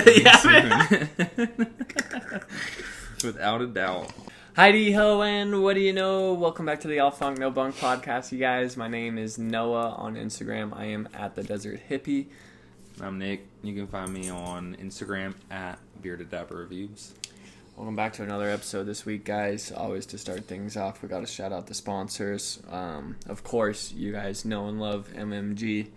Yeah, Without a doubt. Heidi ho, and what do you know? Welcome back to the All Funk No Bunk podcast, you guys. My name is Noah on Instagram. I am at the Desert Hippie. I'm Nick. You can find me on Instagram at Bearded Dapper Reviews. Welcome back to another episode this week, guys. Always to start things off, we got to shout out the sponsors. Of course, you guys know and love MMG.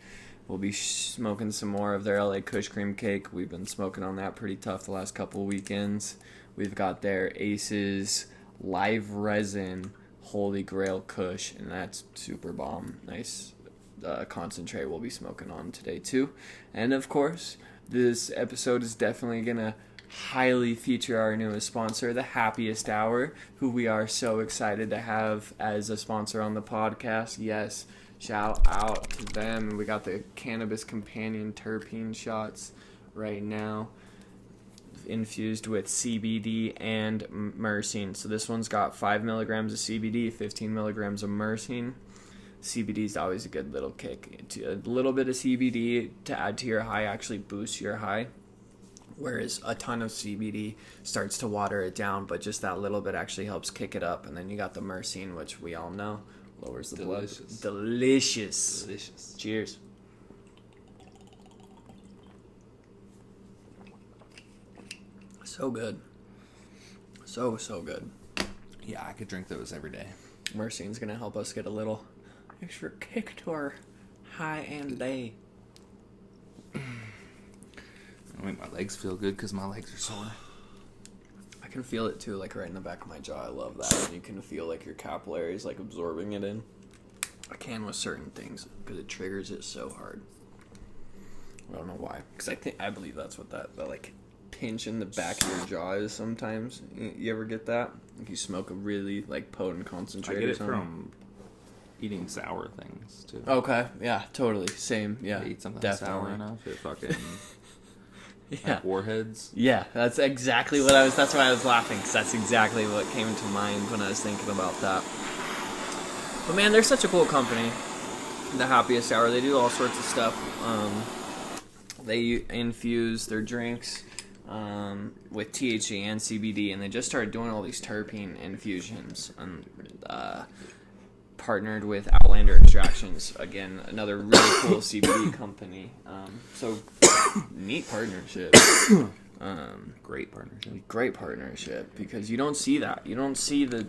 We'll be smoking some more of their LA Kush Cream Cake. We've been smoking on that pretty tough the last couple weekends. We've got their Aces Live Resin Holy Grail Kush, and that's super bomb. Nice concentrate we'll be smoking on today, too. And, of course, this episode is definitely going to highly feature our newest sponsor, the Happiest Hour, who we are so excited to have as a sponsor on the podcast. Yes, shout out to them. We got the Cannabis Companion terpene shots right now, infused with CBD and myrcene. So this one's got 5 milligrams of CBD, 15 milligrams of myrcene. CBD is always a good little kick. A little bit of CBD to add to your high actually boosts your high, whereas a ton of CBD starts to water it down, but just that little bit actually helps kick it up. And then you got the myrcene, which we all know lowers the blood. Delicious. Cheers. So good. So good. Yeah, I could drink those every day. Myrcene's going to help us get a little extra kick to our high and day. I make my legs feel good because my legs are sore. I can feel it too, like right in the back of my jaw. I love that. And you can feel like your capillaries like absorbing it in. I can with certain things because it triggers it so hard. I don't know why. Because I believe that's what that like pinch in the back of your jaw is sometimes. You ever get that? If you smoke a really like potent concentrate. I get it from eating sour things too. Okay, yeah, totally. Same, yeah. You eat something definitely. sour enough, it fucking... Yeah. Like warheads. Yeah, that's exactly what that's why I was laughing, because that's exactly what came to mind when I was thinking about that. But man, they're such a cool company. The Happiest Hour, they do all sorts of stuff. They infuse their drinks with THC and CBD, and they just started doing all these terpene infusions. Partnered with Outlander Extractions, again, another really cool CBD company. So neat partnership. Great partnership, because you don't see that. You don't see the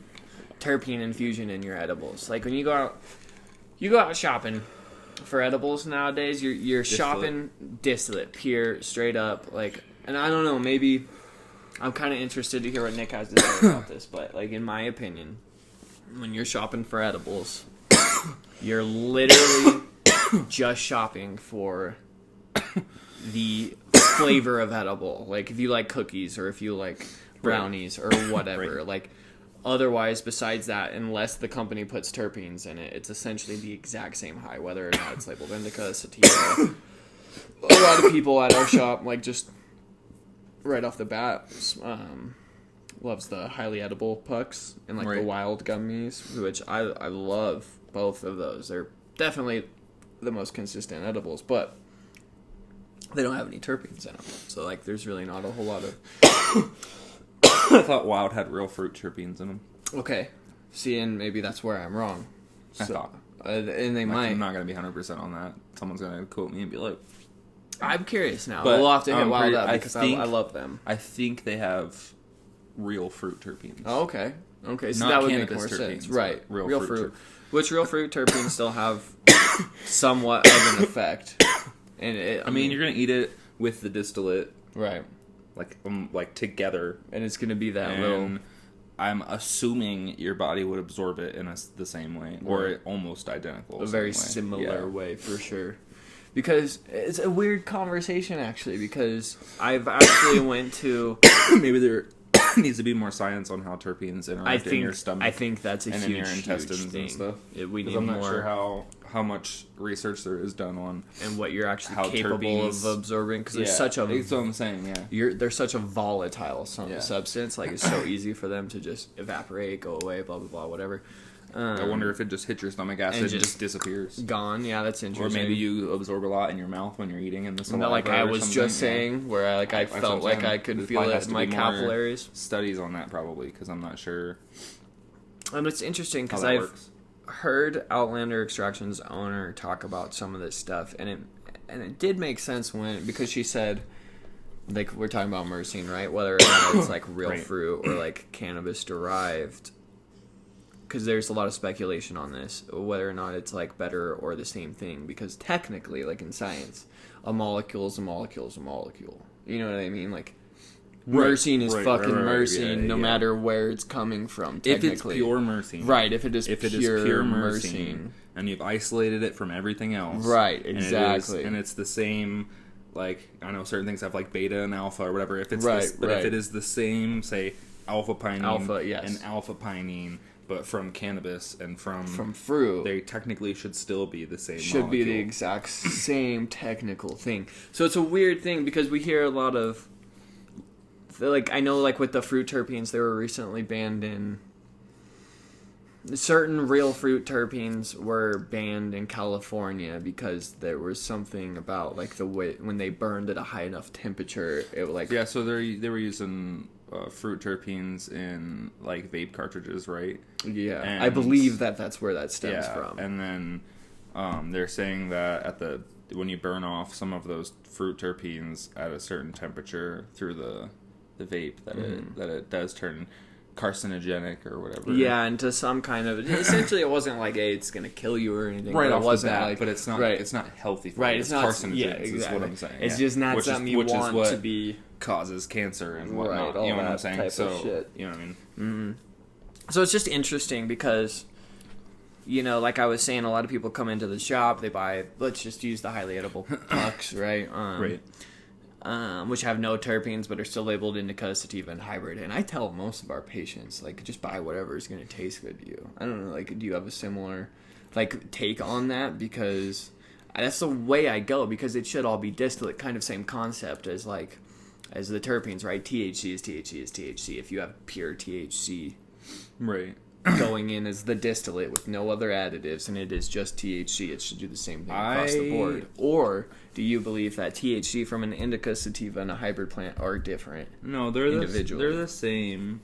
terpene infusion in your edibles. Like when you go out shopping for edibles nowadays, you're shopping distillate, pure, straight up. Like, and I don't know, maybe I'm kind of interested to hear what Nick has to say about this, but like in my opinion, when you're shopping for edibles, you're literally just shopping for the flavor of edible. Like if you like cookies or if you like brownies or whatever. Right. Like otherwise, besides that, unless the company puts terpenes in it, it's essentially the exact same high, whether or not it's labeled indica, sativa. A lot of people at our shop, like just right off the bat, loves the highly edible pucks and like the wild gummies, which I love both of those. They're definitely the most consistent edibles, but they don't have any terpenes in them. So like there's really not a whole lot of... I thought wild had real fruit terpenes in them. Okay. See, and maybe that's where I'm wrong. I thought. And they might. I'm not going to be 100% on that. Someone's going to quote me and be like... I'm curious now. But we'll have to hit wild up because I love them. I think they have real fruit terpenes. Oh, okay. Okay, so not that would make more terpenes, sense. Right. Real fruit. Which real fruit terpenes still have somewhat of an effect. And I mean, you're going to eat it with the distillate. Right. Like together. And it's going to be that and little... I'm assuming your body would absorb it in the same way. Or Right. Almost identical. A very similar way, for sure. Because it's a weird conversation, actually, because I've actually went to... Maybe there needs to be more science on how terpenes interact in your stomach. I think that's a and huge, in your intestines huge thing. And stuff. We need I'm more... not sure how much research there is done on... And what you're actually capable of absorbing. Because there's such a... That's what I'm saying, yeah. They're such a volatile substance. Like, it's so easy for them to just evaporate, go away, blah, blah, blah, whatever. I wonder if it just hits your stomach acid and just just disappears. Gone. Yeah, that's interesting. Or maybe you absorb a lot in your mouth when you're eating in the saliva. Like I was just saying, where I felt like I could feel it in my capillaries. Studies on that probably, because I'm not sure. And it's interesting because I've heard Outlander Extraction's owner talk about some of this stuff, and it did make sense because she said, like, we're talking about myrcene, right? Whether or not it's like real fruit or like cannabis derived, because there's a lot of speculation on this, whether or not it's like better or the same thing. Because technically, like in science, a molecule is a molecule is a molecule. You know what I mean? Like, myrcene is fucking myrcene, no matter where it's coming from. If it's pure myrcene, right? If it is pure myrcene, and you've isolated it from everything else, right? Exactly, and it's the same. Like, I know certain things have like beta and alpha or whatever. If it's if it is the same, say alpha pinene and alpha pinene, but from cannabis and from fruit, they technically should still be the same. Should molecule. Be the exact same technical thing. So it's a weird thing because we hear a lot of, like, I know, like with the fruit terpenes, they were recently banned in. Certain real fruit terpenes were banned in California because there was something about, like, the way when they burned at a high enough temperature, it like So they were using fruit terpenes in like vape cartridges, right? Yeah, and I believe that's where that stems from. And then they're saying that when you burn off some of those fruit terpenes at a certain temperature through the vape, that it does turn carcinogenic or whatever. Yeah, and to some kind of essentially, it wasn't like, hey, it's gonna kill you or anything. Right, it wasn't like, but it's not. Right. It's not healthy. For right, it's not carcinogens. Yeah, exactly. Is what I'm saying. It's just not something you want to be. Causes cancer and whatnot. Right, you know what I'm saying? Type of shit. You know what I mean? Mm-hmm. So it's just interesting because, you know, like I was saying, a lot of people come into the shop, they buy. Let's just use the highly edible pucks, right? Right. Which have no terpenes but are still labeled indica, sativa, and hybrid. And I tell most of our patients, like, just buy whatever is going to taste good to you. I don't know, like, do you have a similar, like, take on that? Because that's the way I go, because it should all be distillate, kind of same concept as, like, as the terpenes, right? THC is THC is THC. If you have pure THC right, going in as the distillate with no other additives, and it is just THC, it should do the same thing across the board. Or do you believe that THC from an indica, sativa, and a hybrid plant are different? No, they're the same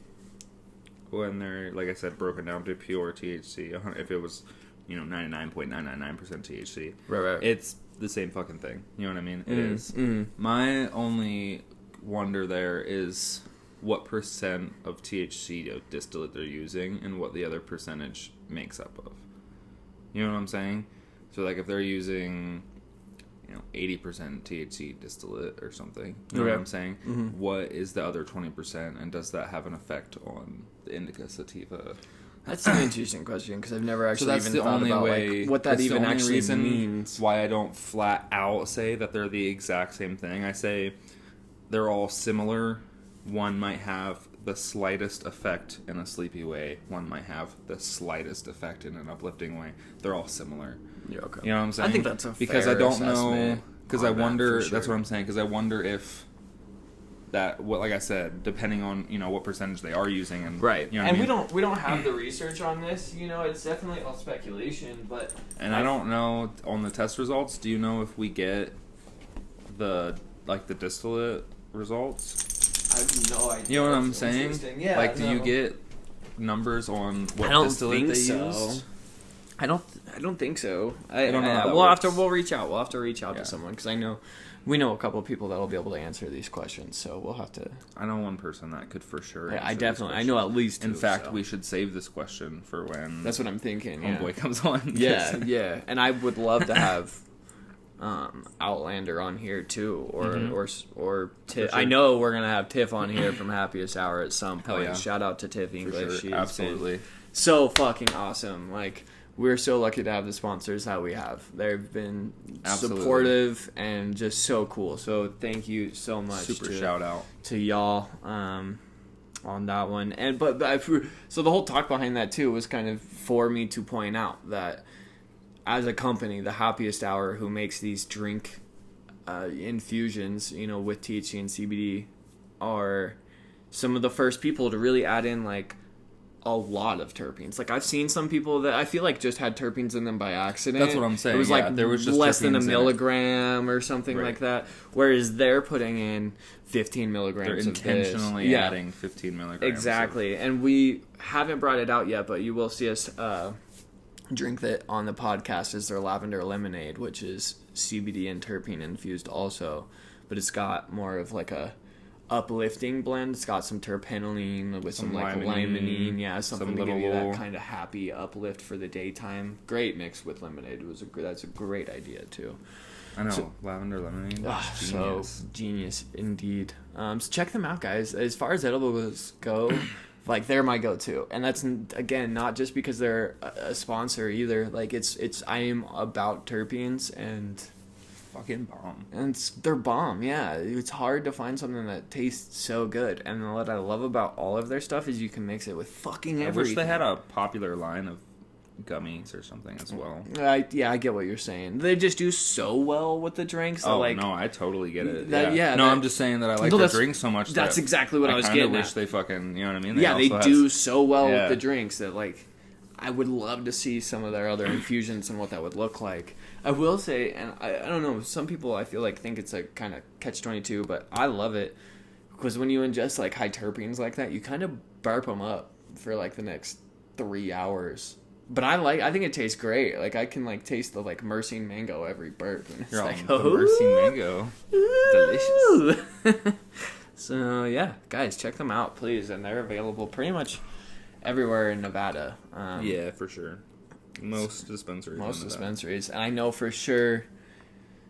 when they're, like I said, broken down to pure THC. If it was, 99.999% THC, right, it's the same fucking thing. You know what I mean? It is. My only wonder there is what percent of THC distillate they're using and what the other percentage makes up of. You know what I'm saying? So, like, if they're using 80% THC distillate or something, you know what I'm saying? Mm-hmm. What is the other 20%, and does that have an effect on the indica sativa? That's an interesting question, because I've never actually even thought about like, what that even actually means. Why I don't flat out say that they're the exact same thing. I say they're all similar. One might have the slightest effect in a sleepy way. One might have the slightest effect in an uplifting way. They're all similar. Yeah, okay. You know what I'm saying? I think that's a fair because I don't know. Because I wonder. Sure. That's what I'm saying. Because I wonder if that, well, like I said, depending on what percentage they are using, and right. You know and we don't have the research on this. It's definitely all speculation. But I don't know on the test results. Do you know if we get the distillate results? I have no idea. You know what I'm saying? Yeah. Do you get numbers on what distillate they use? I don't think so. I don't know. We'll reach out. We'll have to reach out to someone, because we know a couple of people that'll be able to answer these questions. So we'll have to. I know one person that could for sure. Yeah, I know at least two. In fact, we should save this question for when. That's what I'm thinking. Homeboy comes on. Yeah. And I would love to have Outlander on here too, or Tiff. Sure. I know we're gonna have Tiff on here from Happiest Hour at some point. Yeah. Shout out to Tiff English. Sure. Absolutely. So fucking awesome. Like, we're so lucky to have the sponsors that we have. They've been supportive and just so cool. So thank you so much. Super shout out to y'all on that one. And so the whole talk behind that too was kind of for me to point out that as a company, the Happiest Hour, who makes these drink infusions, with THC and CBD, are some of the first people to really add in like a lot of terpenes. Like I've seen some people that I feel like just had terpenes in them by accident. That's what I'm saying. It was like there was just less than a terpenes in it. milligram or something like that. Whereas they're putting in 15 milligrams. They're intentionally adding 15 milligrams. Exactly. And we haven't brought it out yet, but you will see us drink that on the podcast is their lavender lemonade, which is CBD and terpene infused also. But it's got more of like a uplifting blend. It's got some terpenoline with some like limonene, something to give you that kind of happy uplift for the daytime. Great mix with lemonade. That's a great idea too. I know, lavender lemonade. Genius. So genius indeed. So check them out, guys. As far as edibles go, like they're my go-to, and that's again not just because they're a sponsor either. Like I am about terpenes and. Fucking bomb. And they're bomb, yeah. It's hard to find something that tastes so good. And what I love about all of their stuff is you can mix it with fucking everything. I wish they had a popular line of gummies or something as well. I get what you're saying. They just do so well with the drinks. Oh, like, no, I totally get it. I'm just saying that I like their drinks so much. That's exactly what I was getting at. I wish they fucking, you know what I mean? They do so well with the drinks that, like, I would love to see some of their other infusions and what that would look like. I will say, and I don't know, some people I feel like think it's a kind of catch-22, but I love it because when you ingest like high terpenes like that, you kind of burp them up for like the next 3 hours. But I think it tastes great. Like I can like taste the like Myrcene mango every burp, and it's like the Myrcene mango, delicious. So yeah, guys, check them out, please, and they're available pretty much everywhere in Nevada. Yeah, for sure. Most dispensaries. And I know for sure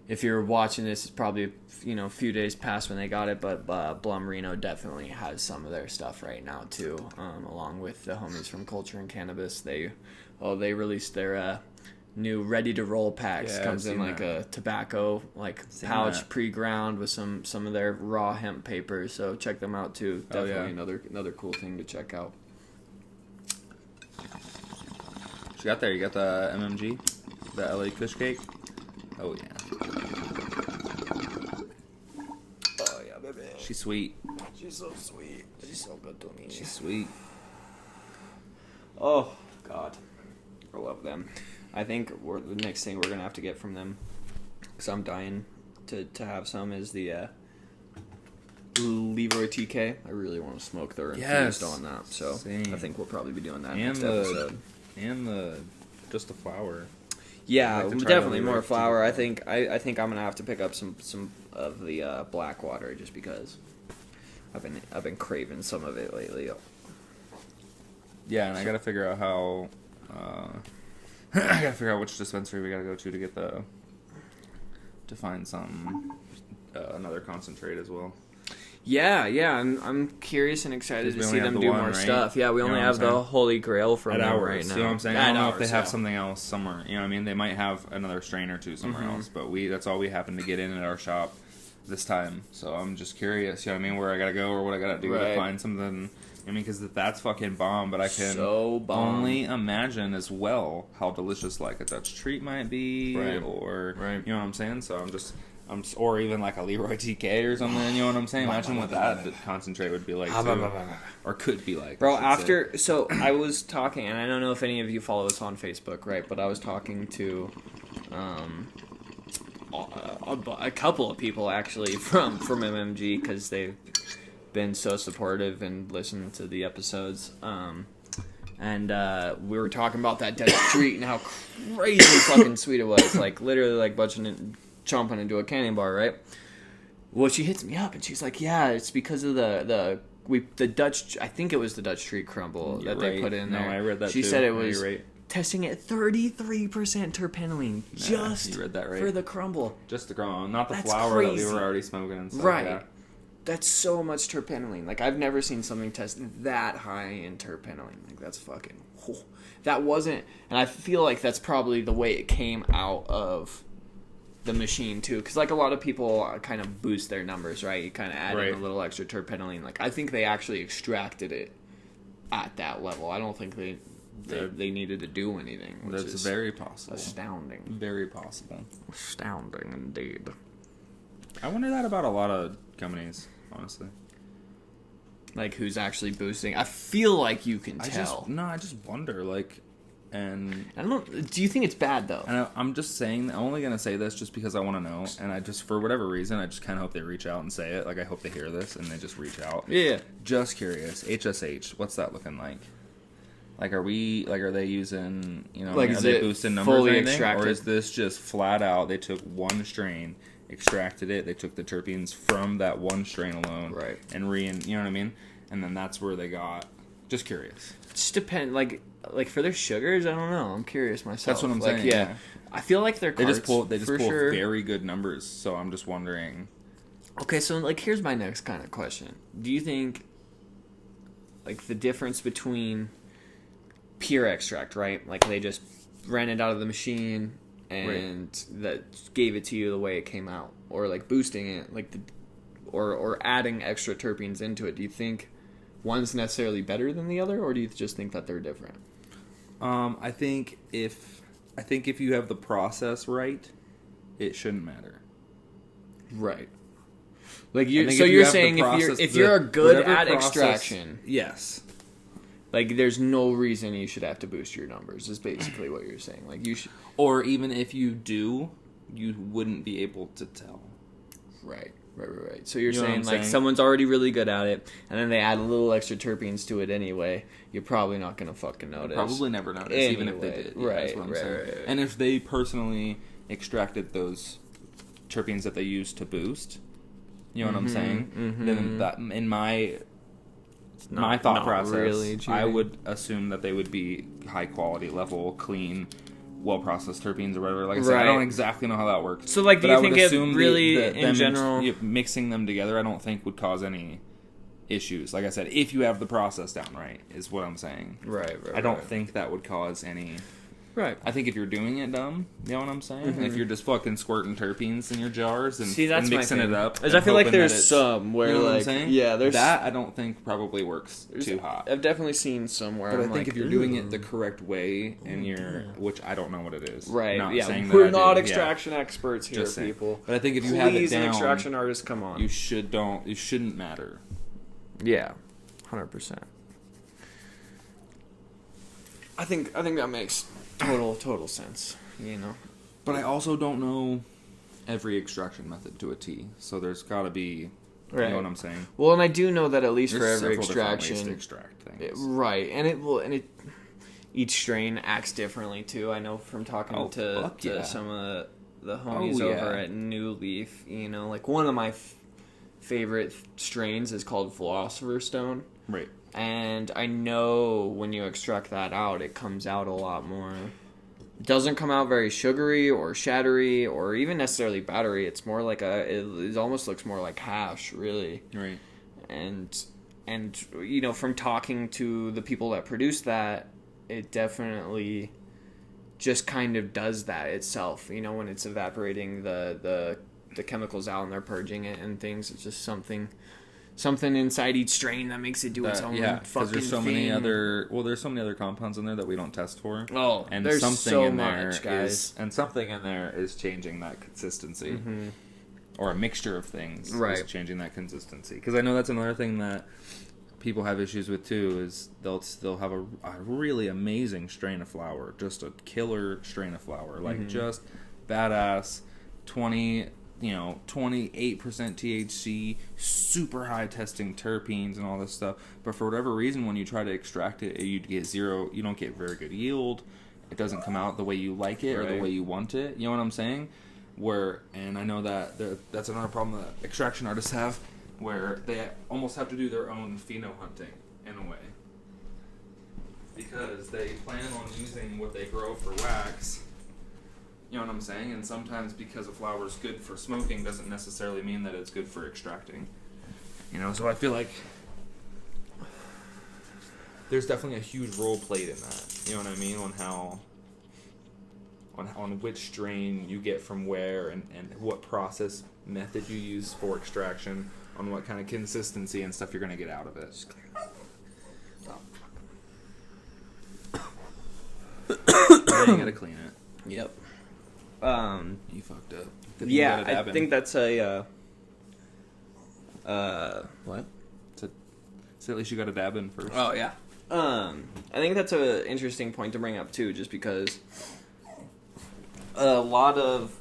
if you're watching this, it's probably a few days past when they got it, but Blum Reno definitely has some of their stuff right now too, along with the homies from Culture and Cannabis. They released their new ready to roll packs. Comes in like a tobacco pouch pre-ground with some of their raw hemp papers. So check them out too. Definitely another cool thing to check out. You got there? You got the MMG? The LA Kush Cake? Oh, yeah. Oh, yeah, baby. She's sweet. She's so sweet. She's so good to me. She's sweet. Oh, God. I love them. I think the next thing we're going to have to get from them, because I'm dying to have some, is the Leroy TK. I really want to smoke their infused on that. So same. I think we'll probably be doing that next episode. And just the flour. Yeah, definitely more flour. I think I'm gonna have to pick up some of the Blackwater just because I've been craving some of it lately. Yeah, and I gotta figure out how. I gotta figure out which dispensary we gotta go to get to find some another concentrate as well. Yeah, I'm curious and excited to see them do more stuff. Yeah, we only have the Holy Grail from them right now. You know what I'm saying? I don't know if they have something else somewhere. You know what I mean? They might have another strain or two somewhere else, but that's all we happen to get in at our shop this time. So I'm just curious, you know what I mean, where I gotta go or what I gotta do to find something. I mean, because that's fucking bomb, but I can only imagine as well how delicious like a Dutch treat might be, or you know what I'm saying? So or even like a Leroy TK or something, you know what I'm saying? Imagine what that concentrate would be like too. Or could be like. Bro, so I was talking, and I don't know if any of you follow us on Facebook, right? But I was talking to a couple of people actually from MMG because they've been so supportive and listened to the episodes. And we were talking about that Dutch treat and how crazy fucking sweet it was. Like literally like chomping into a candy bar, right? Well, she hits me up and she's like, "Yeah, it's because of the Dutch. I think it was the Dutch treat crumble that they put in there." No, I read that. She said it was testing at 33% terpenoline just you read that right. for the crumble. Just the crumble, not the flour that we were already smoking and stuff. Right. Yeah. That's so much terpenoline. Like I've never seen something test that high in terpenoline. Like that's fucking. That wasn't, and I feel like that's probably the way it came out of the machine too, because like a lot of people kind of boost their numbers, right? You kind of add in a little extra terpenoline. Like I think they actually extracted it at that level. I don't think they needed to do anything. Which That's is very possible. Astounding. Very possible. Astounding indeed. I wonder that about a lot of companies, honestly. Like, who's actually boosting? I feel like you can tell. I just wonder, like, and I don't know. Do you think it's bad, though? And I'm just saying, I'm only going to say this just because I want to know, and I just, for whatever reason, I just kind of hope they reach out and say it. Like, I hope they hear this, and they just reach out. Yeah. Just curious, HSH, what's that looking like? Like, are they using, like, are they boosting numbers fully or anything? extracted? Or is this just flat out, they took one strain, extracted it, they took the terpenes from that one strain alone, right, and you know what I mean? And then that's where they got, just curious. It just depends, like for their sugars, I don't know, I'm curious myself. That's what I'm saying, yeah. I feel like their carts, they just pull very good numbers, so I'm just wondering. Okay, so, like, here's my next kind of question. Do you think, like, the difference between pure extract, right? Like, they just ran it out of the machine and that gave it to you the way it came out, or like boosting it, like or adding extra terpenes into it. Do you think one's necessarily better than the other, or do you just think that they're different? I think if you have the process right, it shouldn't matter. Right. Like you're saying if you're good at extraction, yes. Like, there's no reason you should have to boost your numbers, is basically what you're saying. Like, you should... Or even if you do, you wouldn't be able to tell. Right. So you're saying, like, someone's already really good at it, and then they add a little extra terpenes to it anyway, you're probably not going to fucking notice. Probably never notice, even if they did. Yeah, right. And if they personally extracted those terpenes that they used to boost, you know what I'm saying? Mm-hmm. Then that, in my thought process, really, I would assume that they would be high quality level, clean, well processed terpenes or whatever. Like I said, I don't exactly know how that works. So, like, do you think it really, in general, mixing them together, I don't think would cause any issues. Like I said, if you have the process down right, is what I'm saying. Right. I don't think that would cause any. Right. I think if you're doing it dumb, you know what I'm saying? Mm-hmm. If you're just fucking squirting terpenes in your jars and, and mixing it up. I feel like there's some where, you know like, what I'm saying? Yeah, there's... That I don't think probably works too hot. I've definitely seen somewhere. But I think if you're doing it the correct way, and which I don't know what it is. Right, saying we're not extraction experts here, people. But I think if you have it down... an extraction artist, come on. You shouldn't matter. Yeah, 100%. I think that makes total sense, But I also don't know every extraction method to a T, so there's got to be, you know what I'm saying? Well, and I do know that at least there's for every extraction, ways to extract things. Right, and each strain acts differently too. I know from talking to some of the homies over at New Leaf, like one of my favorite strains is called Philosopher's Stone. Right. And I know when you extract that out, it comes out a lot more. It doesn't come out very sugary or shattery or even necessarily battery. It's more like it almost looks more like hash, really. Right. And from talking to the people that produce that, it definitely just kind of does that itself. When it's evaporating the chemicals out and they're purging it and things, it's just something inside each strain that makes it do its own fucking there's so thing. There's so many other compounds in there that we don't test for. Oh, and there's something so in much, there guys. And something in there is changing that consistency. Mm-hmm. Or a mixture of things is changing that consistency. Because I know that's another thing that people have issues with too, is they'll have a really amazing strain of flower, just a killer strain of flower, like just badass 28% THC, super high testing terpenes and all this stuff. But for whatever reason, when you try to extract it, you get zero. You don't get very good yield. It doesn't come out the way you like it or the way you want it. You know what I'm saying? And I know that that's another problem that extraction artists have, where they almost have to do their own pheno hunting in a way, because they plan on using what they grow for wax. You know what I'm saying? And sometimes because a flower is good for smoking doesn't necessarily mean that it's good for extracting. So I feel like there's definitely a huge role played in that. You know what I mean? On which strain you get from where and what process method you use for extraction, on what kind of consistency and stuff you're going to get out of it. Just clear. Yeah, you got to clean it. Yep. You fucked up. Yeah, I think that's a what? It's So at least you got a dab in first. Oh yeah. I think that's an interesting point to bring up too, just because a lot of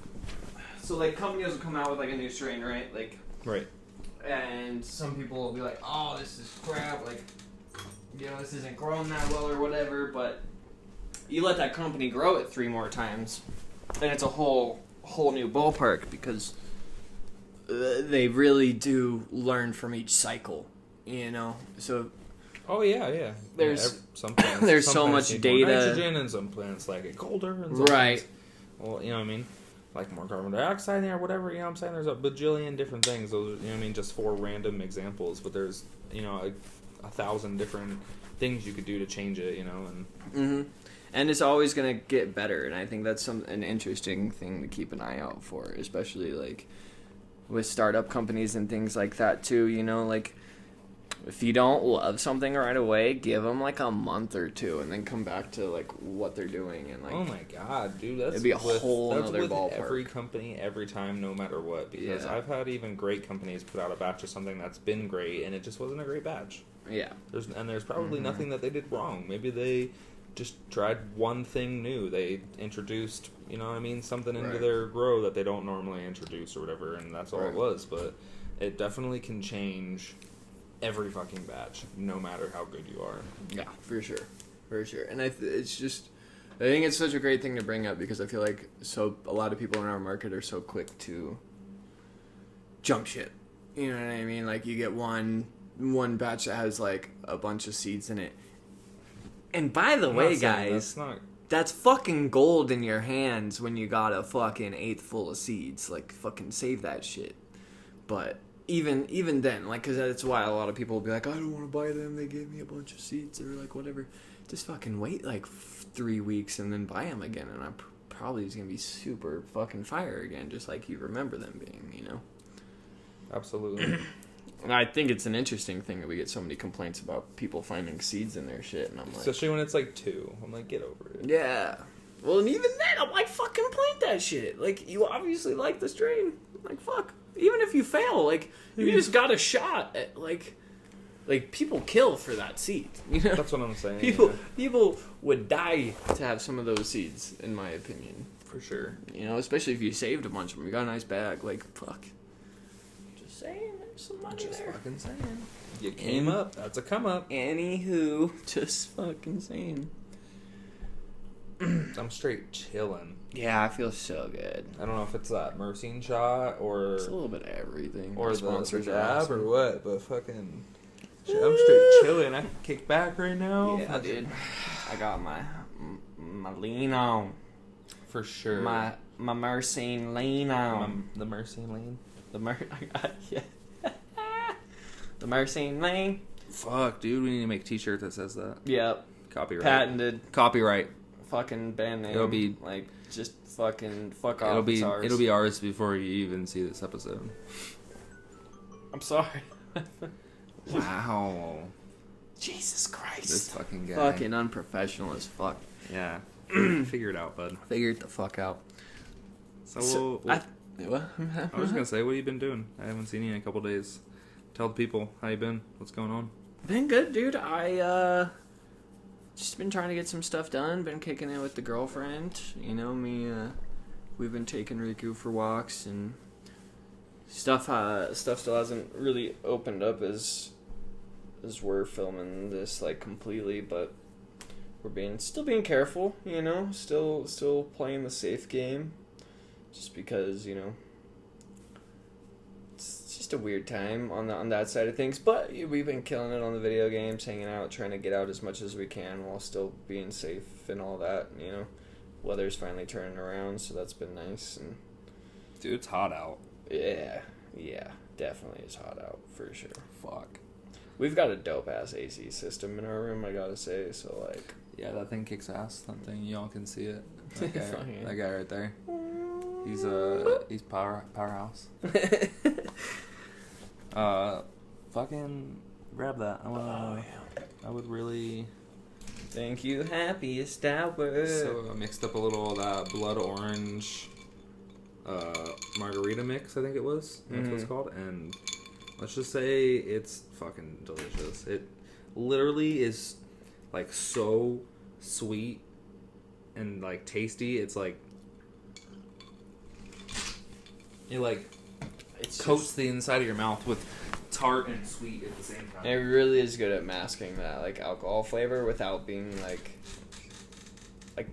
like companies will come out with like a new strain, right? Like Right. And some people will be like, "Oh, this is crap. Like, this isn't grown that well or whatever." But you let that company grow it 3 more times, and it's a whole new ballpark because they really do learn from each cycle, So Oh yeah. There's some plants, there's some so plants much need more data. nitrogen, and some plants like it colder, and some Right. plants, well, you know what I mean, like more carbon dioxide in there, whatever. You know what I'm saying? There's a bajillion different things. Those, you know what I mean? Just 4 random examples, but there's a 1,000 different things you could do to change it. And And it's always gonna get better, and I think that's an interesting thing to keep an eye out for, especially like with startup companies and things like that too. Like if you don't love something right away, give them like a month or 2, and then come back to like what they're doing and like. Oh my god, dude, that's it'd be a whole other with ballpark. every company, every time, no matter what. Because I've had even great companies put out a batch of something that's been great, and it just wasn't a great batch. Yeah. There's probably nothing that they did wrong. Maybe they just tried one thing new. They introduced, something into their grow that they don't normally introduce or whatever, and that's all it was. But it definitely can change every fucking batch, no matter how good you are. Yeah, for sure. And it's just, I think it's such a great thing to bring up because I feel like a lot of people in our market are so quick to jump shit. You know what I mean? Like you get one batch that has like a bunch of seeds in it. And by the way, guys, that's fucking gold in your hands when you got a fucking 1/8 full of seeds. Like fucking save that shit. But even then, like, because that's why a lot of people will be like, I don't want to buy them, they gave me a bunch of seeds, or like whatever. Just fucking wait like 3 weeks and then buy them again, and I'm probably just gonna be super fucking fire again, just like you remember them being, Absolutely. And I think it's an interesting thing that we get so many complaints about people finding seeds in their shit, and I'm like, especially when it's like 2, I'm like, get over it. Yeah. Well, and even then, I'm like, fucking plant that shit. Like, you obviously like the strain. Like, fuck. Even if you fail, like, you just got a shot at, like people kill for that seed. That's what I'm saying. People would die to have some of those seeds, in my opinion. For sure. Especially if you saved a bunch of them. You got a nice bag. Like, fuck. Just saying, there's some money there. Just fucking saying. You came up. That's a come up. Anywho, just fucking saying. I'm straight chilling. Yeah, I feel so good. I don't know if it's that Myrcene shot or it's a little bit of everything, or the sponsors jab or what, but fucking shit, I'm straight chilling. I can kick back right now. Yeah, dude. I got my lean on for sure. My Myrcene lean on. The Myrcene lean. The Myrcene lean. Fuck, dude, we need to make a t-shirt that says that. Yep. Copyright. Patented. Copyright. Fucking band name. It'll be like just fucking fuck off. It'll be ours before you even see this episode. I'm sorry. Wow. Jesus Christ. This fucking guy. Fucking unprofessional as fuck. Yeah. Figure it out, bud. Figure it the fuck out. So what? I was gonna say, what have you been doing? I haven't seen you in a couple days. Tell the people how you been. What's going on? Been good, dude. I just been trying to get some stuff done. Been kicking it with the girlfriend. We've been taking Riku for walks and stuff. Stuff still hasn't really opened up as we're filming this like completely, but we're still being careful. Still playing the safe game, just because it's just a weird time on that side of things. But we've been killing it on the video games, hanging out, trying to get out as much as we can while still being safe and all that. Weather's finally turning around, so that's been nice. And dude, it's hot out. Yeah, definitely it's hot out for sure. Fuck. We've got a dope ass AC system in our room, I gotta say. So like, yeah, that thing kicks ass. That thing, y'all can see it. That guy right there. He's powerhouse. Fucking grab that. I would really. Thank you, happiest hour. So I mixed up a little of that blood orange margarita mix, I think it was. That's what it's called. And Let's just say it's fucking delicious. It literally is like so sweet and like tasty. It's like it like coats the inside of your mouth with tart and sweet at the same time. It really is good at masking that like alcohol flavor without being like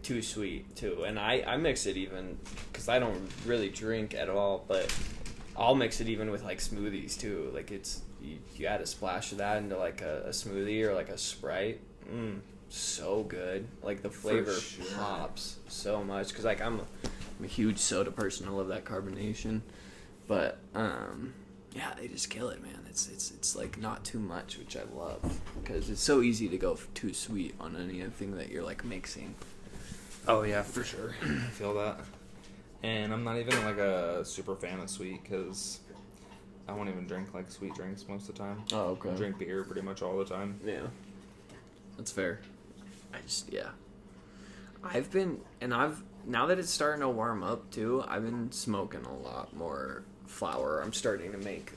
too sweet too. And I mix it even because I don't really drink at all, but I'll mix it even with like smoothies too. Like it's you add a splash of that into like a smoothie or like a Sprite. So good. Like the flavor pops so much because like I'm a huge soda person. I love that carbonation, but yeah, they just kill it, man. It's like not too much, which I love because it's so easy to go too sweet on anything that you're like mixing. Oh yeah, for sure. I feel that. And I'm not even like a super fan of sweet because I won't even drink like sweet drinks most of the time. Oh, okay. I drink beer pretty much all the time. Yeah, that's fair. Now that it's starting to warm up too, I've been smoking a lot more flower. I'm starting to make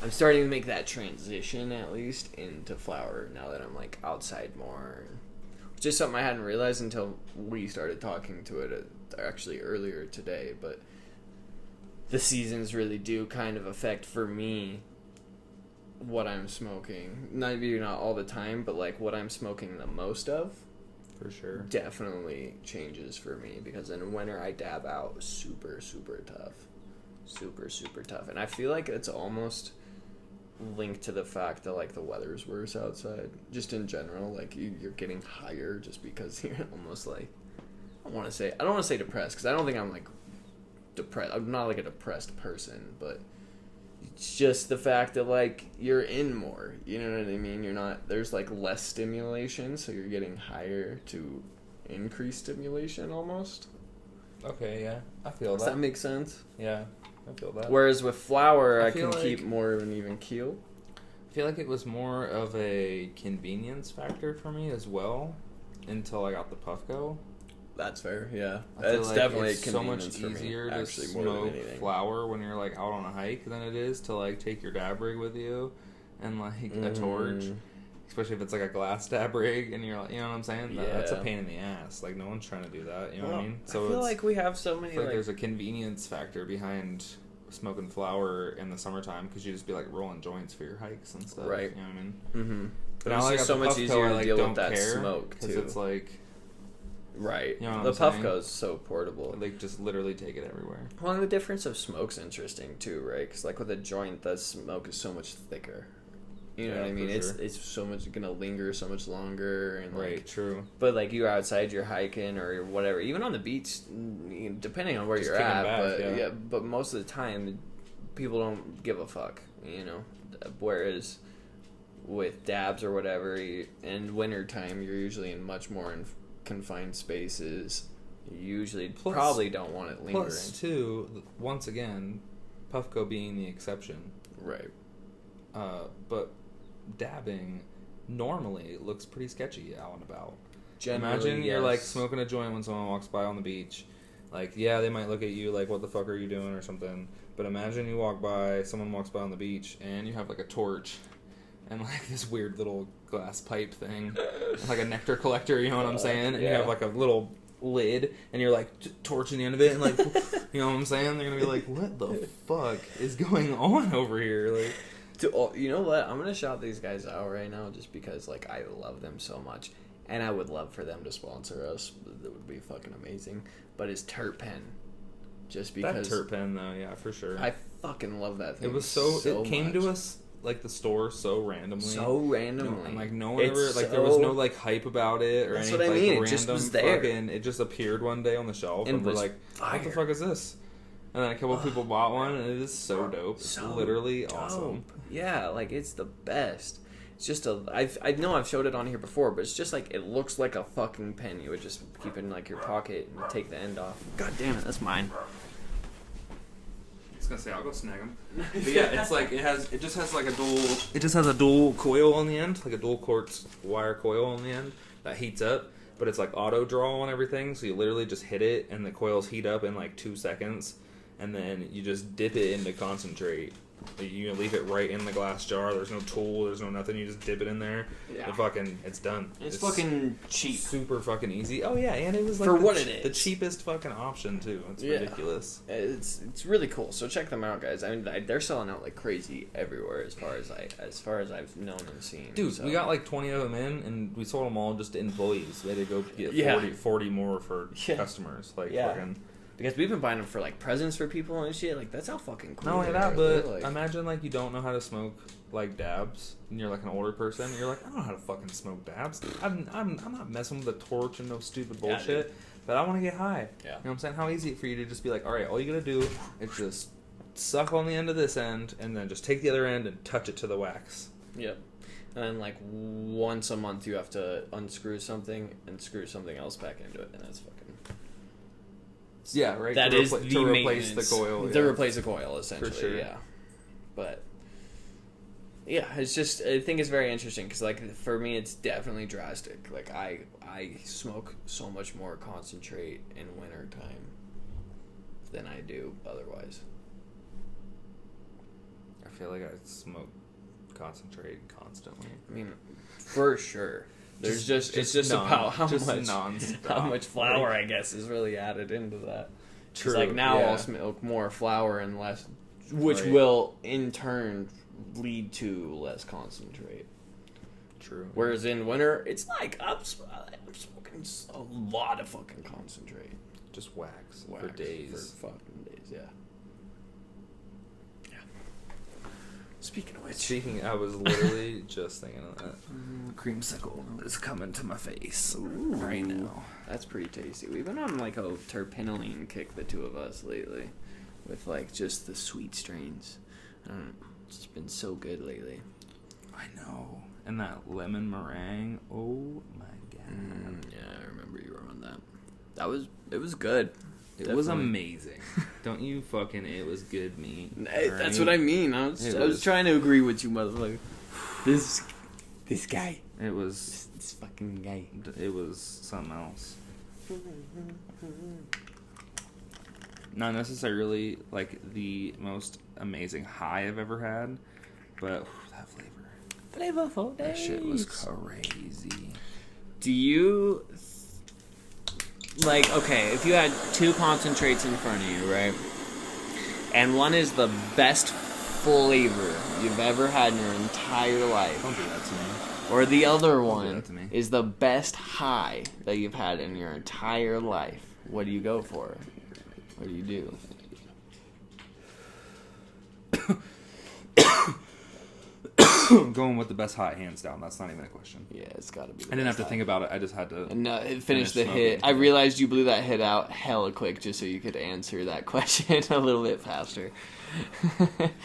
that transition at least into flower now that I'm like outside more. Just something I hadn't realized until we started talking to it actually earlier today, but the seasons really do kind of affect for me what I'm smoking. Maybe not all the time, but like what I'm smoking the most of. For sure. Definitely changes for me because in winter I dab out super, super tough. Super, super tough. And I feel like it's almost linked to the fact that like the weather's worse outside. Just in general, like you're getting higher just because you're almost like I don't want to say depressed because I don't think I'm like depressed. I'm not like a depressed person, but it's just the fact that like you're in more. You know what I mean? You're not. There's like less stimulation, so you're getting higher to increase stimulation almost. Okay, yeah, I feel Does that make sense? Yeah, I feel that. Whereas with flour, I can like, keep more of an even keel. I feel like it was more of a convenience factor for me as well until I got the Puffco. That's fair, yeah. It's like definitely it's a so much convenience for me, easier to actually, more smoke than anything. flower when you're like out on a hike than it is to like take your dab rig with you and like a torch. Especially if it's like a glass dab rig and you're like, you know what I'm saying? Yeah. That's a pain in the ass. Like no one's trying to do that. You know what I mean? So I feel like we have so many. I feel like there's a convenience factor behind smoking flower in the summertime because you just be like rolling joints for your hikes and stuff. Right. You know what I mean? Mm-hmm. But now I got so the much Puffco, easier I to like deal don't with that care smoke because too. it's like. Right. You know the what I'm Puffco is so portable. Like, just literally take it everywhere. Well, and the difference of smoke's interesting, too, right? Because, like, with a joint, the smoke is so much thicker. You know what I mean? Sure. It's so much going to linger so much longer. And Right, like, true. But, like, you're outside, you're hiking or whatever. Even on the beach, depending on where Just you're at. back, But most of the time, people don't give a fuck, you know? Whereas with dabs or whatever, in wintertime, you're usually in much more confined spaces. You usually probably don't want it lingering. Plus, too, once again, Puffco being the exception. Right. But dabbing normally looks pretty sketchy out and about. Generally, imagine you're like smoking a joint when someone walks by on the beach. Like, yeah, they might look at you like, what the fuck are you doing or something. But imagine you walk by, someone walks by on the beach, and you have like a torch and like this weird little glass pipe thing, like a nectar collector, you know what I'm saying? And you have like a little lid, and you're like torching the end of it, and like, you know what I'm saying? They're gonna be like, what the fuck is going on over here? Like, you know what? I'm gonna shout these guys out right now, just because like I love them so much, and I would love for them to sponsor us. That would be fucking amazing. But it's Terp Pen, just because that Terp Pen though, yeah, for sure. I fucking love that thing. It was it came to us. Like the store so randomly, and like no one ever like there was no like hype about it or anything. That's what I mean. It just was there. It just appeared one day on the shelf, and we're like, "What the fuck is this?" And then a couple of people bought one, and it is so dope. It's literally awesome. Yeah, like it's the best. It's just I know I've showed it on here before, but it's just like it looks like a fucking pen. You would just keep it in like your pocket and take the end off. God damn it, that's mine. I was gonna say I'll go snag them. But yeah, it's like it just has a dual coil on the end, like a dual quartz wire coil on the end that heats up, but it's like auto draw and everything, so you literally just hit it and the coils heat up in like 2 seconds, and then you just dip it into concentrate You leave it right in the glass jar. There's no tool. There's no nothing. You just dip it in there. Yeah. It's done. It's fucking cheap. Super fucking easy. Oh yeah, and it was like for what it is, the cheapest fucking option too. It's ridiculous. It's really cool. So check them out, guys. I mean, they're selling out like crazy everywhere as far as I've known and seen. Dude, so. we got like 20 of them in, and we sold them all just to employees. We had to go get 40 more for customers. Like fucking. Because we've been buying them for like presents for people and shit. Like that's how fucking cool. Not only that, but like, imagine like you don't know how to smoke like dabs, and you're like an older person. And you're like, I don't know how to fucking smoke dabs. I'm not messing with a torch and no stupid bullshit. But I want to get high. Yeah. You know what I'm saying? How easy it for you to just be like, all right, all you gotta do is just suck on the end of this end, and then just take the other end and touch it to the wax. Yep. And then like once a month you have to unscrew something and screw something else back into it, and that's fucking. Yeah, right. That is the replace the coil. To replace the coil, essentially. For sure. Yeah, but yeah, it's just I think it's very interesting because like for me, it's definitely drastic. Like I smoke so much more concentrate in wintertime than I do otherwise. I feel like I smoke concentrate constantly. I mean, for sure. It's just about how much flour, I guess, is really added into that. True. Like now I'll smoke more flour and less, which will in turn lead to less concentrate. True. Whereas in winter, it's like I'm smoking a lot of fucking concentrate. Just wax for days. For fucking days, yeah. Speaking of which, I was literally just thinking of that. Creamsicle is coming to my face right now. That's pretty tasty. We've been on like a terpenoline kick, the two of us lately, with like just the sweet strains. It's been so good lately. I know. And that lemon meringue. Oh my god. Yeah, I remember you were on that. It was good. It was amazing. Don't you fucking... It was good meat. That's what I mean. I was trying to agree with you, motherfucker. This guy. It was... This fucking guy. It was something else. Not necessarily, like, the most amazing high I've ever had, but that flavor. Flavorful days. That shit was crazy. Do you... Like, okay, if you had two concentrates in front of you, right? And one is the best flavor you've ever had in your entire life. Don't do that to me. Or the other one is the best high that you've had in your entire life. What do you go for? What do you do? I'm going with the best high, hands down. That's not even a question. Yeah, it's got to be. I didn't have to think about it. I just had to. No, it finished the hit. I realized you blew that hit out hella quick just so you could answer that question a little bit faster.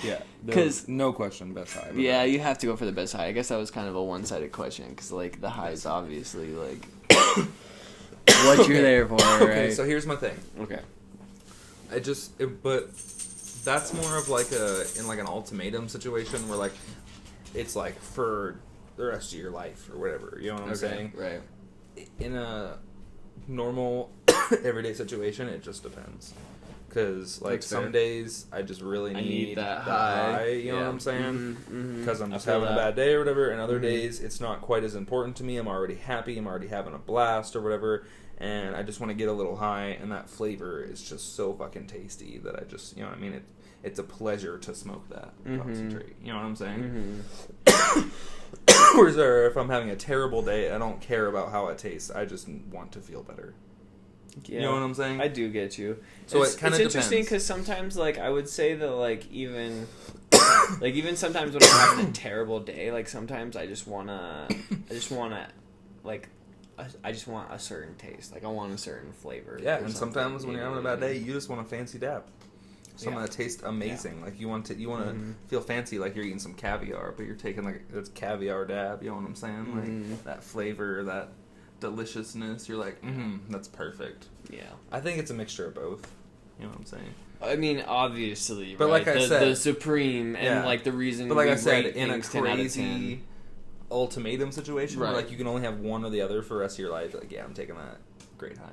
Yeah, because no question, best high. Yeah, you have to go for the best high. I guess that was kind of a one-sided question because like the high is obviously like what you're there for. Right? Okay, so here's my thing. Okay, but that's more of like in like an ultimatum situation where like. It's like for the rest of your life or whatever. You know what I'm saying? Right. In a normal, everyday situation, it just depends. Because like some days, I just really need that high. You know what I'm saying? Because I'm just having a bad day or whatever. And other days, it's not quite as important to me. I'm already happy. I'm already having a blast or whatever. And I just want to get a little high. And that flavor is just so fucking tasty that I just, you know what I mean? It's a pleasure to smoke that concentrate. You know what I'm saying? Whereas if I'm having a terrible day, I don't care about how it tastes. I just want to feel better. Yeah, you know what I'm saying? I do get you. So it kind of depends. It's interesting because sometimes, like, I would say that, like, even sometimes when I'm having a terrible day, like, sometimes I just want a certain taste. Like, I want a certain flavor. Yeah, and sometimes when you're having a bad day, you just want a fancy dab. Something that tastes amazing. Like you want to feel fancy, like you're eating some caviar, but you're taking like it's caviar dab. You know what I'm saying? Like that flavor, that deliciousness. You're like, that's perfect. Yeah. I think it's a mixture of both. You know what I'm saying? I mean, obviously, but right? like I said, the supreme and like the reason. But like I said, in a crazy ultimatum situation, where like you can only have one or the other for the rest of your life, like I'm taking that great high.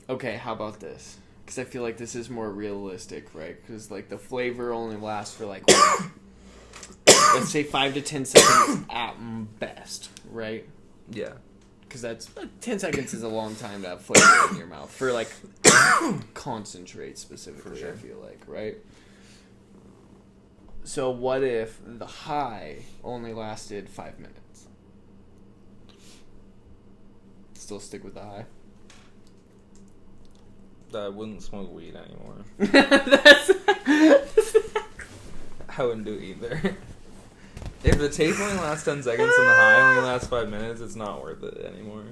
Okay, how about this? because I feel like this is more realistic, right? Because like the flavor only lasts for like let's say 5 to 10 seconds at best, right? Yeah. Because that's 10 seconds is a long time to have flavor in your mouth for like concentrate specifically. Sure. I feel like, right? So what if the high only lasted 5 minutes? Still stick with the high? I wouldn't smoke weed anymore. That's I wouldn't do it either. If the taste only lasts 10 seconds and the high only lasts 5 minutes, it's not worth it anymore.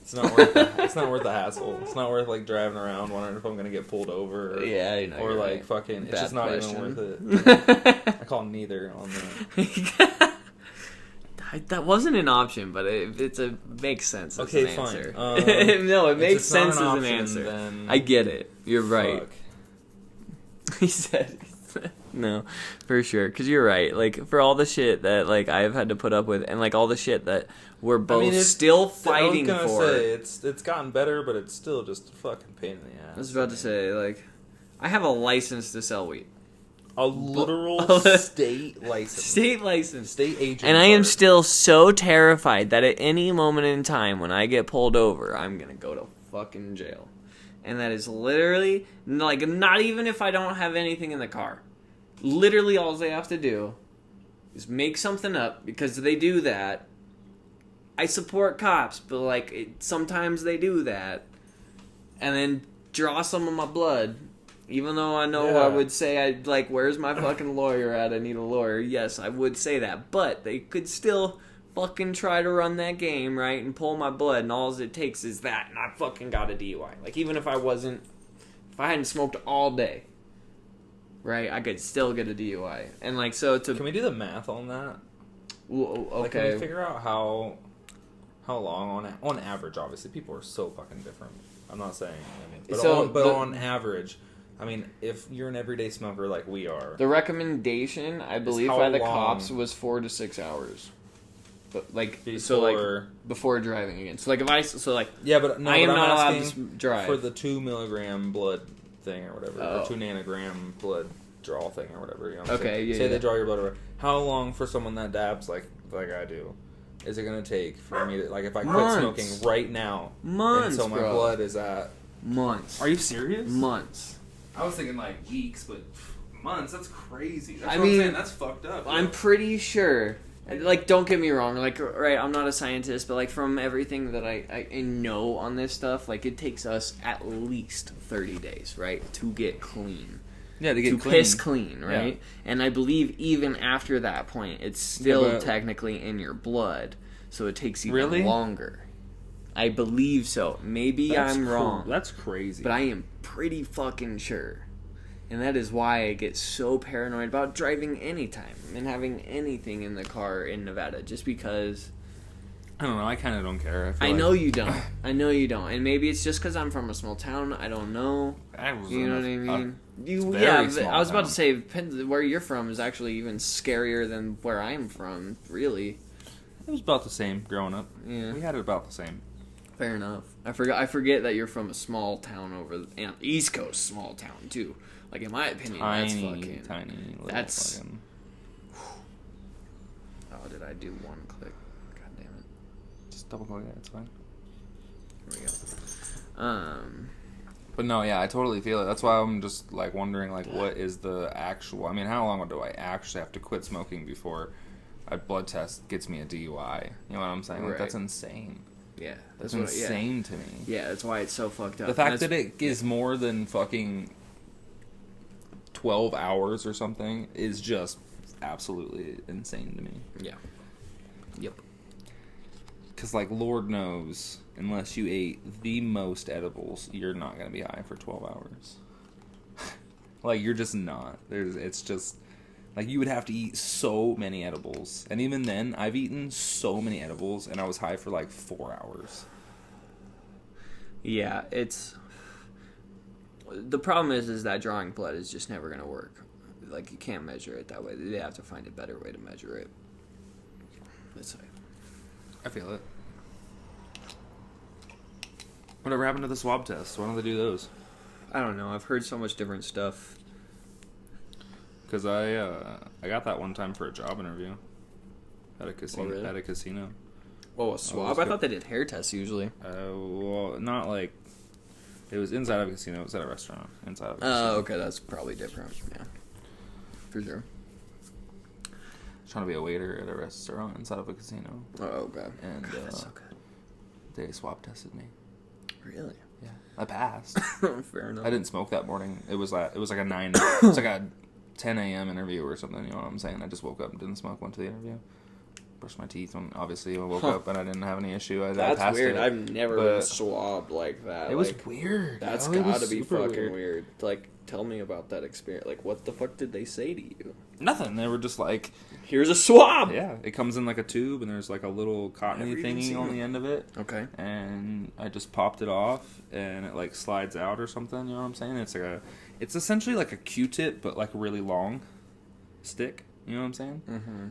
It's not worth it's not worth the hassle. It's not worth like driving around wondering if I'm gonna get pulled over. Or, yeah, you know, or like right. fucking. It's Bad just not question. even worth it. I call neither on that. That wasn't an option, but it's a makes sense as okay, an fine. answer. No, it makes sense as an option, answer. then I get it. You're right. Fuck. He said no, for sure. Because you're right. Like, for all the shit that, like, I've had to put up with, and, like, all the shit that we're both still fighting for. I was gonna say, it's gotten better, but it's still just a fucking pain in the ass. I was about to say, like, I have a license to sell weed. A literal state license. State license. State agent. And I am still so terrified that at any moment in time when I get pulled over, I'm going to go to fucking jail. And that is literally, like, not even if I don't have anything in the car. Literally all they have to do is make something up, because they do that. I support cops, but, like, sometimes they do that. And then draw some of my blood. Even though I know I would say, where's my fucking lawyer at? I need a lawyer. Yes, I would say that. But they could still fucking try to run that game, right? And pull my blood, and all it takes is that, and I fucking got a DUI. Like, even if I hadn't smoked all day, right, I could still get a DUI. And, like, so to... Can we do the math on that? Well, okay. Like, can we figure out how long, on average, obviously, people are so fucking different. I'm not saying, but on average... I mean, if you're an everyday smoker like we are... The recommendation, I believe, by the cops was 4 to 6 hours. But, like, before driving again. So, like, yeah, but no, I am but not allowed to drive. For the 2 milligram blood thing or whatever, or 2 nanogram blood draw thing or whatever, you know what I'm saying? Say they draw your blood over. How long for someone that dabs like I do is it going to take for me to, like, if I quit smoking right now until my blood is at... Months. Are you serious? Months. I was thinking like weeks, but months, that's crazy. That's what I'm saying, that's fucked up. I'm pretty sure, like, don't get me wrong, like, right, I'm not a scientist, but, like, from everything that I know on this stuff, like, it takes us at least 30 days, right, to get clean. Yeah, to get clean. Piss clean, right? Yeah. And I believe even after that point, it's still technically in your blood, so it takes even longer. I believe so. Maybe I'm wrong. That's crazy. But I am pretty fucking sure. And that is why I get so paranoid about driving anytime and having anything in the car in Nevada. Just because... I don't know. I kind of don't care. I know you don't. I know you don't. And maybe it's just because I'm from a small town. I don't know. You know what I mean? I was about to say, where you're from is actually even scarier than where I'm from, really. It was about the same growing up. Yeah. We had it about the same. Fair enough. I forget that you're from a small town over the East Coast, small town too. Like, in my opinion, that's fucking tiny. That's. Fucking... Oh, did I do one click? God damn it! Just double click it. It's fine. Here we go. But no, yeah, I totally feel it. That's why I'm just like wondering, like, what is the actual? I mean, how long do I actually have to quit smoking before a blood test gets me a DUI? You know what I'm saying? Like, that's insane. Yeah, that's insane to me. Yeah, that's why it's so fucked up. The fact that it is more than fucking 12 hours or something is just absolutely insane to me. Yeah. Yep. Because, like, Lord knows, unless you ate the most edibles, you're not going to be high for 12 hours. Like, you're just not. It's just... Like, you would have to eat so many edibles. And even then, I've eaten so many edibles, and I was high for, like, 4 hours. Yeah, it's... The problem is that drawing blood is just never going to work. Like, you can't measure it that way. They have to find a better way to measure it. Let's say. I feel it. Whatever happened to the swab tests? Why don't they do those? I don't know. I've heard so much different stuff. Because I got that one time for a job interview at a casino. Oh, really? At a casino. Oh, a swab? I thought they did hair tests usually. Well, not like... It was inside of a casino. It was at a restaurant inside of a casino. Oh, okay. That's probably different. Yeah. For sure. Trying to be a waiter at a restaurant inside of a casino. Oh, okay. And God, that's so good. they swab tested me. Really? Yeah. I passed. Fair enough. I didn't smoke that morning. It was like a 9... it was like a 10 a.m. interview or something, you know what I'm saying? I just woke up and didn't smoke, went to the interview. Brushed my teeth when, obviously, I woke up and I didn't have any issue. I That's passed weird. it, I've never but been swabbed like that. It was weird. That's It was gotta be super fucking weird. Like, tell me about that experience. Like, what the fuck did they say to you? Nothing. They were just like... Here's a swab! Yeah. It comes in like a tube and there's like a little cottony Never even thingy seen on it. the end of it. Okay. And I just popped it off and it like slides out or something, you know what I'm saying? It's like it's essentially like a Q-tip but like really long stick, you know what I'm saying? Mm-hmm.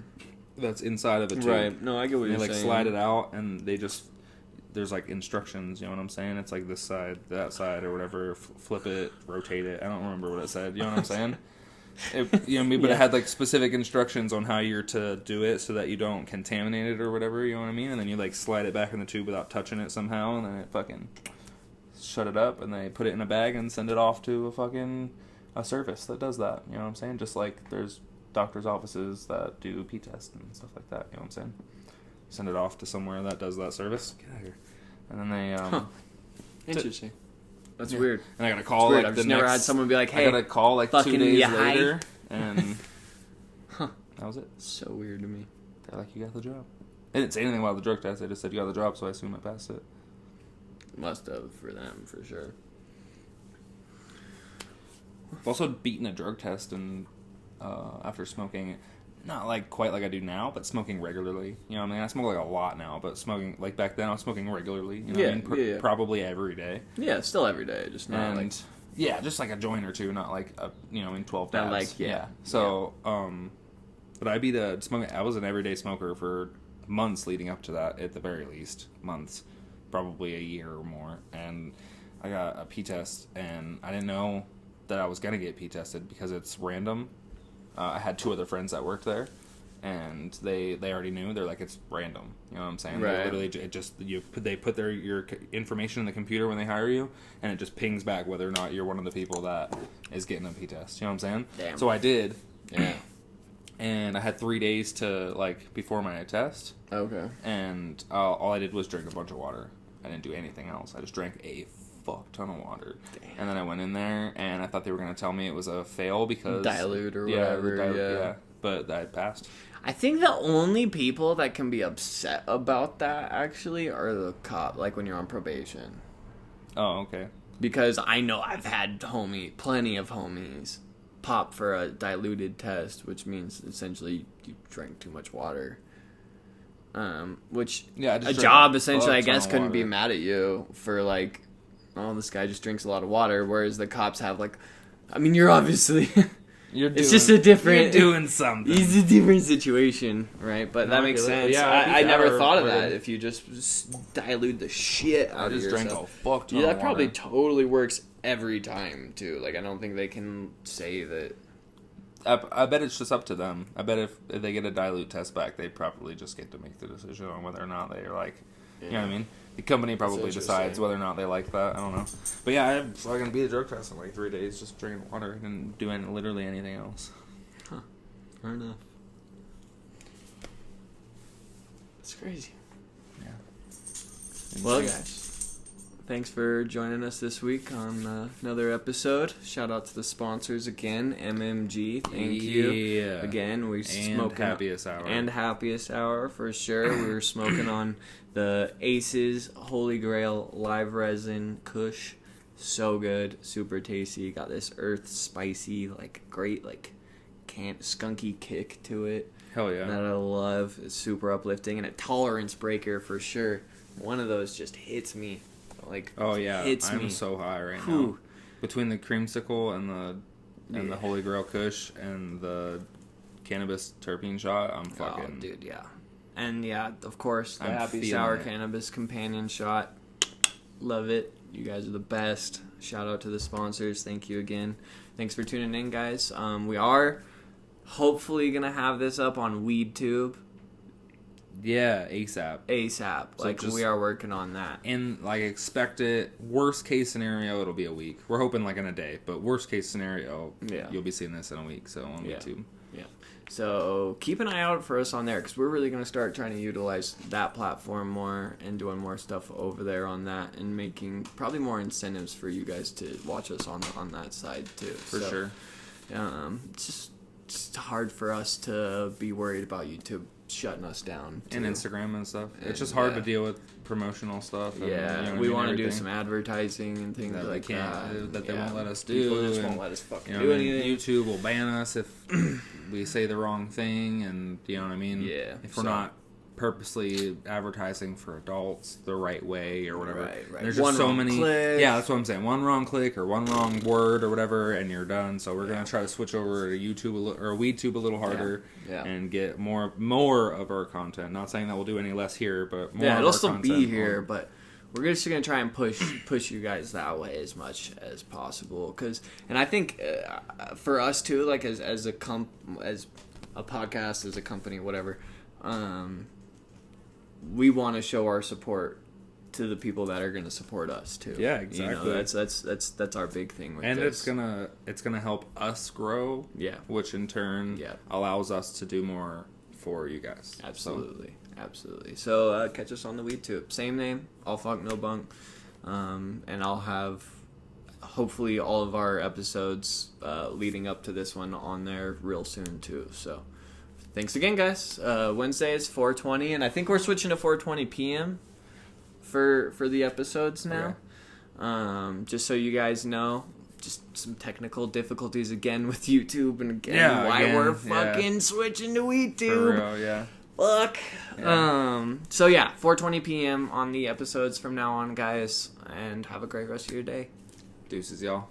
That's inside of a tube. Right. No, I get what And you're they like saying. slide it out and they just... There's like instructions, you know what I'm saying? It's like this side, that side, or whatever. Flip it, rotate it. I don't remember what it said. You know what I'm saying? You know what I mean? But Yeah. it had like specific instructions on how you're to do it so that you don't contaminate it or whatever. You know what I mean? And then you like slide it back in the tube without touching it somehow, and then it fucking shut it up, and they put it in a bag and send it off to a service that does that. You know what I'm saying? Just like there's doctors' offices that do P tests and stuff like that. You know what I'm saying? Send it off to somewhere that does that service. Get out of here. And then they Interesting. That's yeah. weird. And I got a call Weird. like I've the just never next... had someone be like, hey, I got a call like 2 fucking days ya high? later, and Huh. that was it. So weird to me. They're like, you got the job. They didn't say anything about the drug test. They just said you got the job, so I assume I passed it. Must have for them, for sure. I've also beaten a drug test and after smoking, not like quite like I do now, but smoking regularly. You know what I mean? I smoke like a lot now, but smoking like back then I was smoking regularly. You know what I mean? Yeah. Probably every day. Yeah, still every day, just not And like... yeah, just like a joint or two, not like a, you know, in 12 dabs. Not like, yeah. So, but I beat a smoking. I was an everyday smoker for months leading up to that, at the very least, months, probably a year or more. And I got a P test, and I didn't know that I was gonna get P tested because it's random. I had 2 other friends that worked there, and they already knew. They're like, it's random. You know what I'm saying? Right. They literally they put your information in the computer when they hire you, and it just pings back whether or not you're one of the people that is getting a P test. You know what I'm saying? Damn. So I did. Yeah. And I had 3 days to like before my test, Okay. and all I did was drink a bunch of water. I didn't do anything else. I just drank a fuck ton of water. Damn. And then I went in there, and I thought they were going to tell me it was a fail because... Dilute or whatever, yeah. But I passed. I think the only people that can be upset about that, actually, are the cop, like when you're on probation. Oh, okay. Because I know I've had plenty of homies pop for a diluted test, which means essentially you drank too much water. Which Yeah, I a just job drank a essentially, I fuck ton guess, of couldn't be water. mad at you for like, oh, this guy just drinks a lot of water, whereas the cops have like, I mean, you're obviously, it's just a different, You're doing something. it's a different situation, right? But No, that I makes get it. sense. Yeah, I never or- thought of or- that. If you just dilute the shit out I of just yourself. drank a fuck ton Yeah, of that probably water. totally works every time too. Like, I don't think they can say that. I bet it's just up to them. I bet if they get a dilute test back, they probably just get to make the decision on whether or not they're like, you know what I mean? The company probably That's decides interesting. whether or not they like that. I don't know. But yeah, I fucking beat a drug test in like 3 days just drinking water and doing literally anything else. Fair enough. It's crazy. Yeah. Well, guys, thanks for joining us this week on another episode. Shout out to the sponsors again, MMG. Thank you. Yeah. Again, we And smoking Happiest Hour. And Happiest Hour for sure. We were smoking on the Aces Holy Grail Live Resin Kush. So good, super tasty. Got this earth spicy, like great, like skunky kick to it. Hell yeah. That I love. It's super uplifting and a tolerance breaker for sure. One of those just hits me, like Oh yeah, hits I'm me. so high right now. Whew. Between the creamsicle and the Yeah. Holy Grail Kush and the cannabis terpene shot, I'm fucking... Oh, dude, yeah. And yeah, of course, the I'm Happy feeling Sour it. Cannabis Companion Shot. Love it. You guys are the best. Shout out to the sponsors. Thank you again. Thanks for tuning in, guys. We are hopefully going to have this up on WeedTube. Yeah, ASAP. ASAP. Like, we are working on that. And, like, expect it. Worst case scenario, it'll be a week. We're hoping, like, in a day. But worst case scenario, you'll be seeing this in a week. So, on YouTube. Yeah. So, keep an eye out for us on there. Because we're really going to start trying to utilize that platform more. And doing more stuff over there on that. And making probably more incentives for you guys to watch us on that side, too. For sure. It's just hard for us to be worried about YouTube shutting us down too. And Instagram and stuff. It's just hard to deal with promotional stuff. And, we want to do some advertising and things that like that they won't let us do. People just won't let us fucking do anything. YouTube will ban us if we say the wrong thing, and you know what I mean. Yeah. If we're not purposely advertising for adults the right way or whatever. Right. There's just so many. Click. Yeah, that's what I'm saying. One wrong click or one wrong word or whatever, and you're done. So we're gonna try to switch over to YouTube or WeedTube a little harder and get more of our content. Not saying that we'll do any less here, but more. Yeah, it'll still be here, but we're just gonna try and push you guys that way as much as possible. And I think for us too, like as a podcast, as a company, whatever. We want to show our support to the people that are going to support us too. Yeah, exactly. That's our big thing with this. And it's gonna help us grow. Yeah. Which in turn allows us to do more for you guys. Absolutely. So catch us on the WeedTube. Same name, All Funk No Bunk. And I'll have hopefully all of our episodes leading up to this one on there real soon too. So thanks again, guys. Wednesday is 4:20, and I think we're switching to 4:20 p.m. for the episodes now. Okay. Just so you guys know, just some technical difficulties again with YouTube, and why we're fucking switching to YouTube. For real, yeah. Fuck. Yeah. 4:20 p.m. on the episodes from now on, guys, and have a great rest of your day. Deuces, y'all.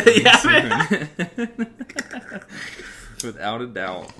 Yeah. Without a doubt.